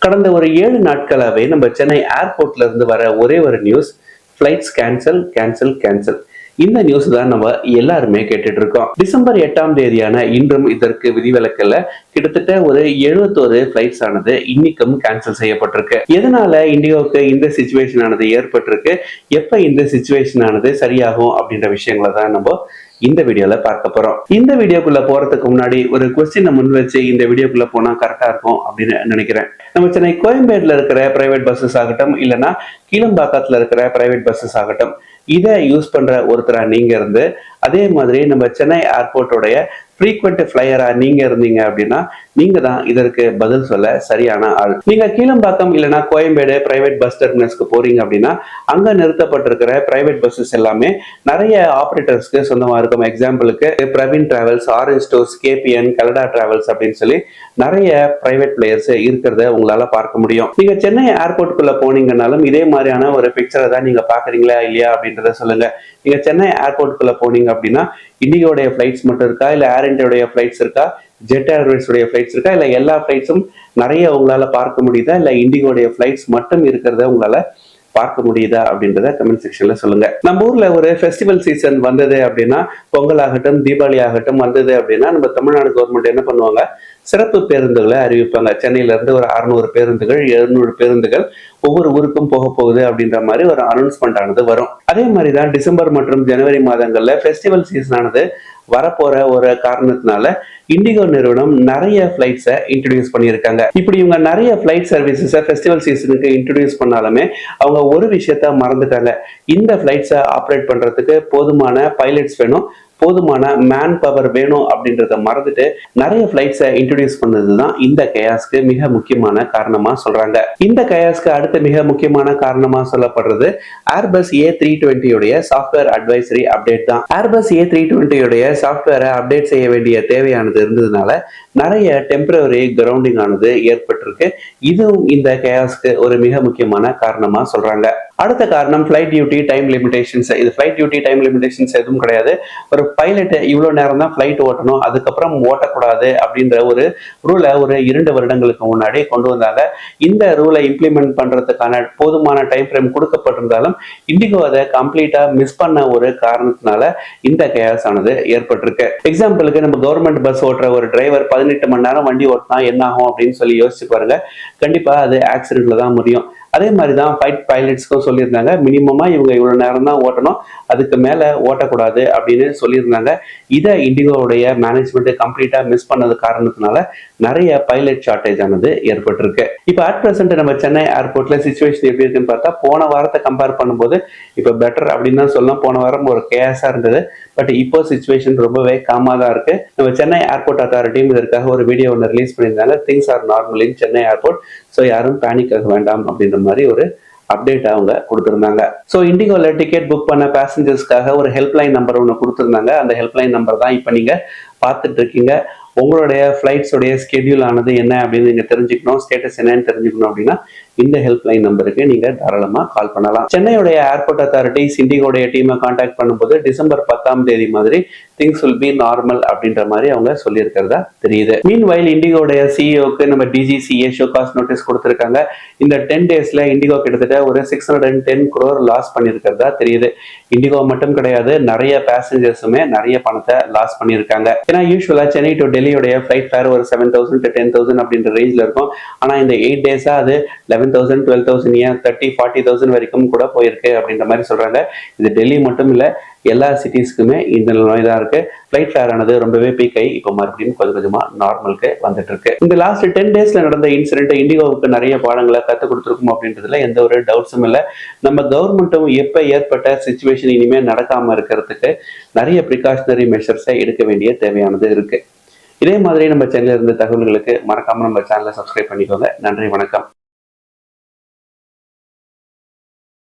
கடந்த ஒரு 7 நாட்களாவே நம்ம சென்னை ஏர்போர்ட்ல இருந்து வர ஒரே ஒரு news, flights cancel cancel cancel. இந்த நியூஸ் தான் நம்ம எல்லாருமே கேட்டுட்டு இருக்கோம். டிசம்பர் 8ஆம் தேதியான இன்றும் இதற்கு விதிவிலக்கல்ல. கிட்டத்தட்ட ஒரு 71 ஃபிளைட்ஸ் ஆனது இன்னைக்கும் கேன்சல் செய்யப்பட்டிருக்கு. எதனால இண்டிகோவுக்கு இந்த சிச்சுவேஷன் ஆனது ஏற்பட்டிருக்கு, எப்ப இந்த சிச்சுவேஷன் ஆனது சரியாகும் அப்படின்ற விஷயங்களை தான் நம்ம இந்த வீடியோல பார்க்க போறோம். இந்த வீடியோக்குள்ள போறதுக்கு முன்னாடி ஒரு கொஸ்டினை முன் வச்சு இந்த வீடியோக்குள்ள போனா கரெக்டா இருக்கும் அப்படின்னு நினைக்கிறேன். நம்ம சென்னை கோயம்பேடுல இருக்கிற பிரைவேட் பஸ்ஸஸ் ஆகட்டும், இல்லைன்னா கீழம்பாக்கத்துல இருக்கிற பிரைவேட் பஸ்ஸஸ் ஆகட்டும், இதை யூஸ் பண்ற ஒருத்தரா நீங்க இருந்து, அதே மாதிரி நம்ம சென்னை ஏர்போர்ட்டோடைய ஃப்ரீக்வெண்ட் ஃபிளையரா நீங்க இருந்தீங்க அப்படின்னா நீங்க தான் இதற்கு பதில் சொல்ல சரியான ஆள். நீங்க கீழம்பாக்கம் இல்லைன்னா கோயம்பேடு பிரைவேட் பஸ் டெர்மினஸ்க்கு போறீங்க அப்படின்னா அங்க நிறுத்தப்பட்டிருக்கிற பிரைவேட் பஸ்ஸஸ் எல்லாமே நிறைய ஆபரேட்டர்ஸ்க்கு சொந்தமா இருக்கும். எக்ஸாம்பிளுக்கு Praveen Travels, Orange Stores, KPN, Kallada Travels அப்படின்னு சொல்லி நிறைய பிரைவேட் பிளேயர்ஸ் இருக்கிறத உங்களால பார்க்க முடியும். நீங்க சென்னை ஏர்போர்ட்டுக்குள்ள போனீங்கன்னாலும் இதே மாதிரியான ஒரு பிக்சரை தான் நீங்க பாக்குறீங்களா இல்லையா அப்படின்றத சொல்லுங்க. நீங்க சென்னை ஏர்போர்ட்டுக்குள்ள போனீங்க அப்படின்னா இண்டிகோடைய ஃபிளைட்ஸ் மட்டும் இருக்கா, இல்ல ஏர் இந்தியாவுடைய ஃபிளைட்ஸ் இருக்கா, ஜெட் ஏர்வேஸ் உடைய ஃபிளைட்ஸ் இருக்கா, இல்ல எல்லா ஃபிளைட்ஸும் நிறைய உங்களால பார்க்க முடியுதா, இல்ல இண்டிகோடைய ஃபிளைட்ஸ் மட்டும் இருக்கிறத உங்களால பார்க்க முடியுதா அப்படின்றத கமெண்ட் செக்ஷன்ல சொல்லுங்க. நம்ம ஊர்ல ஒரு ஃபெஸ்டிவல் சீசன் வந்தது அப்படின்னா, பொங்கல் ஆகட்டும், தீபாவளி ஆகட்டும் வந்தது அப்படின்னா நம்ம தமிழ்நாடு கவர்மெண்ட் என்ன பண்ணுவாங்க, சிறப்பு பேருந்துகளை அறிவிப்பாங்க. சென்னையில இருந்து ஒரு 600 பேருந்துகள், 700 பேருந்துகள் ஒவ்வொரு ஊருக்கும் போக போகுது அப்படின்ற மாதிரி ஒரு அனௌன்ஸ்மெண்ட் ஆனது வரும். அதே மாதிரிதான் டிசம்பர் மற்றும் ஜனவரி மாதங்கள்ல ஃபெஸ்டிவல் சீசன் ஆனது வரப்போற ஒரு காரணத்தினால இண்டிகோ நிறுவனம் நிறைய பிளைட்ஸை இன்ட்ரடியூஸ் பண்ணியிருக்காங்க. இப்படி இவங்க நிறைய பிளைட் சர்வீசஸை ஃபெஸ்டிவல் சீசனுக்கு இன்ட்ரடியூஸ் பண்ணாலுமே அவங்க ஒரு விஷயத்த மறந்துட்டாங்க. இந்த பிளைட்ஸை ஆப்ரேட் பண்றதுக்கு போதுமான பைலட்ஸ் வேணும், போதுமான மேன் பவர் வேணும் அப்படின்றத மறந்துட்டு நிறைய பிளைட்ஸை இன்ட்ரடியூஸ் பண்ணதுதான் இந்த கயாஸ்க்கு மிக முக்கியமான காரணமா சொல்றாங்க. இந்த கயாஸ்க்கு அடுத்த மிக முக்கியமான காரணமா சொல்லப்படுறது ஏர்பஸ் A320 உடைய சாஃப்ட்வேர் அட்வைசரி அப்டேட் தான். ஏர்பஸ் A320 உடைய சாஃப்ட்வேரை அப்டேட் செய்ய வேண்டிய தேவையானது இருந்ததுனால நிறைய டெம்பரரி கிரவுண்டிங் ஆனது ஏற்பட்டிருக்கு. இதுவும் இந்த கயாஸ்க்கு ஒரு மிக முக்கியமான காரணமா சொல்றாங்க. அடுத்த காரணம் ஃபிளைட் டியூட்டி டைம் லிமிடேஷன்ஸ். இது ஃபிளைட் டியூட்டி டைம் லிமிடேஷன்ஸ் எதுவும் கிடையாது. ஒரு பைலட் இவ்வளவு நேரம் தான் ஃபிளைட் ஓட்டணும், அதுக்கப்புறம் ஓட்டக்கூடாது அப்படின்ற ஒரு ரூலை ஒரு 2 வருடங்களுக்கு முன்னாடி கொண்டு வந்தாங்க. இந்த ரூலை இம்ப்ளிமெண்ட் பண்றதுக்கான போதுமான டைம் ஃப்ரேம் கொடுக்கப்பட்டிருந்தாலும் இண்டிகோ அதை கம்ப்ளீட்டா மிஸ் பண்ண ஒரு காரணத்தினால இந்த கேஸ் ஆனது ஏற்பட்டிருக்கு. எக்ஸாம்பிளுக்கு நம்ம கவர்மெண்ட் பஸ் ஓட்டுற ஒரு டிரைவர் 18 மணி நேரம் வண்டி ஓட்டினா என்ன ஆகும் அப்படின்னு சொல்லி யோசிச்சு பாருங்க. கண்டிப்பா அது ஆக்சிடென்ட்ல தான் முடியும். அதே மாதிரிதான் ஃபைட் பைலட்ஸ்க்கும் சொல்லியிருந்தாங்க, மினிமமா இவங்க இவ்வளவு நேரம் தான் ஓட்டணும், அதுக்கு மேல ஓட்டக்கூடாது அப்படின்னு சொல்லியிருந்தாங்க. இதை இண்டிகோவுடைய மேனேஜ்மெண்ட் கம்ப்ளீட்டா மிஸ் பண்ணது காரணத்தினால நிறைய பைலட் ஷார்டேஜ் ஆனது ஏற்பட்டிருக்கு. இப்ப அட் பிரசன்ட் நம்ம சென்னை ஏர்போர்ட்ல சிச்சுவேஷன் எப்படி இருக்குன்னு பார்த்தா, போன வாரத்தை கம்பேர் பண்ணும்போது இப்ப பெட்டர் அப்படின்னு தான் சொல்லலாம். போன வாரம் ஒரு கேஸா இருந்தது, பட் இப்போ சிச்சுவேஷன் ரொம்பவே காமா தான் இருக்கு. நம்ம சென்னை ஏர்போர்ட் அத்தாரிட்டியும் இதற்காக ஒரு வீடியோ ஒன்று ரிலீஸ் பண்ணியிருந்தாங்க. Things are normal in Chennai airport, so யாரும் பேனிக் ஆக வேண்டாம் அப்படின்ற மாதிரி ஒரு அப்டேட் அவங்க கொடுத்திருந்தாங்க. ஸோ இண்டிகோல டிக்கெட் புக் பண்ண பேசஞ்சர்ஸ்க்காக ஒரு ஹெல்ப்லைன் நம்பர் ஒன்று கொடுத்திருந்தாங்க. அந்த ஹெல்ப்லைன் நம்பர் தான் இப்போ நீங்க பார்த்துட்டு இருக்கீங்க. உங்களுடைய ஃபிளைட்ஸோடைய ஸ்கெடியூல் ஆனது என்ன அப்படின்னு நீங்க தெரிஞ்சுக்கணும், ஸ்டேட்டஸ் என்னன்னு தெரிஞ்சுக்கணும் அப்படின்னா இந்த ஹெல்ப்லைன் நம்பருக்கு நீங்க தாராளமா கால் பண்ணலாம். சென்னையுடைய ஏர்போர்ட் அத்தாரிட்டிஸ் இண்டிகோடைய டீமை கான்டாக்ட் பண்ணும்போது டிசம்பர் 10ஆம் தேதி மாதிரி திங்ஸ் வில் பி நார்மல் அப்படின்ற மாதிரி அவங்க சொல்லியிருக்கிறதா தெரியுது. மீன் வயல் இண்டிகோடைய சிஇஓக்கு நம்ம டிஜிசிஏ ஷோ காஸ்ட் நோட்டீஸ் கொடுத்திருக்காங்க. இந்த 10 டேஸ்ல இண்டிகோ கிட்டத்தட்ட ஒரு 610 crore லாஸ் பண்ணியிருக்கிறதா தெரியுது. இண்டிகோ மட்டும் கிடையாது, நிறைய பேசஞ்சர்ஸுமே நிறைய பணத்தை லாஸ் பண்ணியிருக்காங்க. ஏன்னா யூஸ்வலா சென்னை டு டெல்லியோடைய ஃபிளைட் ஃபேர் ஒரு 7,000 to 10,000 அப்படின்ற ரேஞ்சில் இருக்கும். ஆனா இந்த 8 டேஸா அது 11,000, 12,000, ஏன் 30,000, 40,000 வரைக்கும் கூட போயிருக்கு அப்படின்ற மாதிரி சொல்றாங்க. இது டெல்லி மட்டும் இல்ல, எல்லா சிட்டிஸ்க்குமே இந்த நோய் தான் இருக்கு. ஃபிளைட் ஃபேர் ஆனது ரொம்பவே பீக் ஆகி இப்போ மறுபடியும் கொஞ்சம் கொஞ்சமா நார்மலுக்கு வந்துட்டு இருக்கு. இந்த லாஸ்ட் 10 டேஸ்ல நடந்த இன்சிடென்ட் இண்டிகோவுக்கு நிறைய பாடங்களை கற்றுக் கொடுத்துருக்கும் அப்படின்றதுல எந்த ஒரு டவுட்ஸும் இல்லை. நம்ம கவர்மெண்ட்டும் எப்ப ஏற்பட்ட சிச்சுவேஷன் இனிமே நடக்காம இருக்கிறதுக்கு நிறைய ப்ரிகாஷனரி மெஷர்ஸை எடுக்க வேண்டிய தேவையானது இருக்கு. இதே மாதிரி நம்ம சேனல்ல இருந்த தகவல்களுக்கு மறக்காம நம்ம சேனலை சப்ஸ்கிரைப் பண்ணிக்கோங்க. நன்றி, வணக்கம்.